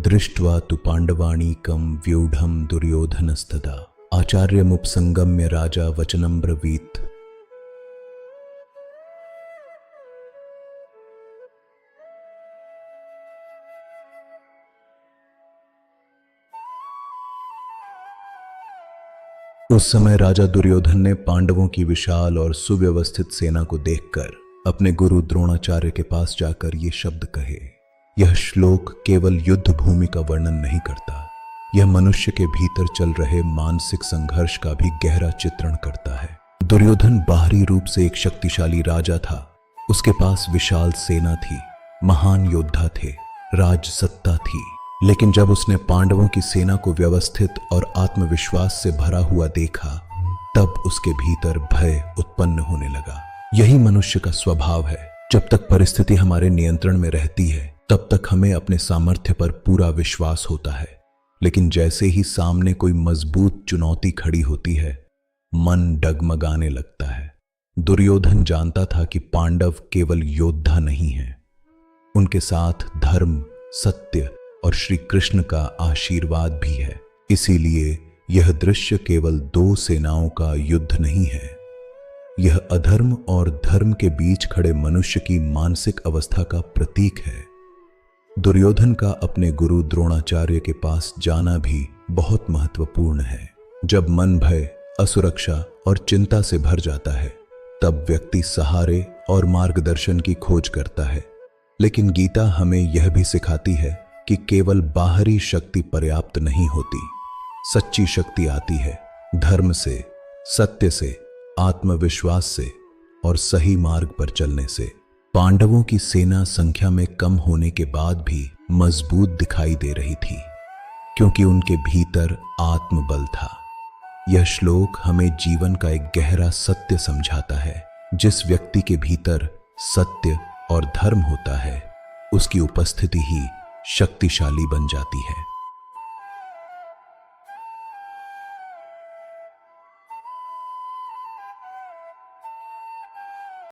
दृष्ट्वा तु पाण्डवानीकं व्यूढ़ं दुर्योधनस्तदा आचार्यमुपसंगम्य राजा वचनं ब्रवीत्। उस समय राजा दुर्योधन ने पांडवों की विशाल और सुव्यवस्थित सेना को देखकर अपने गुरु द्रोणाचार्य के पास जाकर ये शब्द कहे। यह श्लोक केवल युद्ध भूमि का वर्णन नहीं करता, यह मनुष्य के भीतर चल रहे मानसिक संघर्ष का भी गहरा चित्रण करता है। दुर्योधन बाहरी रूप से एक शक्तिशाली राजा था, उसके पास विशाल सेना थी, महान योद्धा थे, राज सत्ता थी। लेकिन जब उसने पांडवों की सेना को व्यवस्थित और आत्मविश्वास से भरा हुआ देखा, तब उसके भीतर भय उत्पन्न होने लगा। यही मनुष्य का स्वभाव है। जब तक परिस्थिति हमारे नियंत्रण में रहती है, तब तक हमें अपने सामर्थ्य पर पूरा विश्वास होता है। लेकिन जैसे ही सामने कोई मजबूत चुनौती खड़ी होती है, मन डगमगाने लगता है। दुर्योधन जानता था कि पांडव केवल योद्धा नहीं है, उनके साथ धर्म, सत्य और श्री कृष्ण का आशीर्वाद भी है। इसीलिए यह दृश्य केवल दो सेनाओं का युद्ध नहीं है, यह अधर्म और धर्म के बीच खड़े मनुष्य की मानसिक अवस्था का प्रतीक है। दुर्योधन का अपने गुरु द्रोणाचार्य के पास जाना भी बहुत महत्वपूर्ण है। जब मन भय, असुरक्षा और चिंता से भर जाता है, तब व्यक्ति सहारे और मार्गदर्शन की खोज करता है। लेकिन गीता हमें यह भी सिखाती है कि केवल बाहरी शक्ति पर्याप्त नहीं होती। सच्ची शक्ति आती है धर्म से, सत्य से, आत्मविश्वास से और सही मार्ग पर चलने से। पांडवों की सेना संख्या में कम होने के बाद भी मजबूत दिखाई दे रही थी, क्योंकि उनके भीतर आत्मबल था। यह श्लोक हमें जीवन का एक गहरा सत्य समझाता है। जिस व्यक्ति के भीतर सत्य और धर्म होता है, उसकी उपस्थिति ही शक्तिशाली बन जाती है।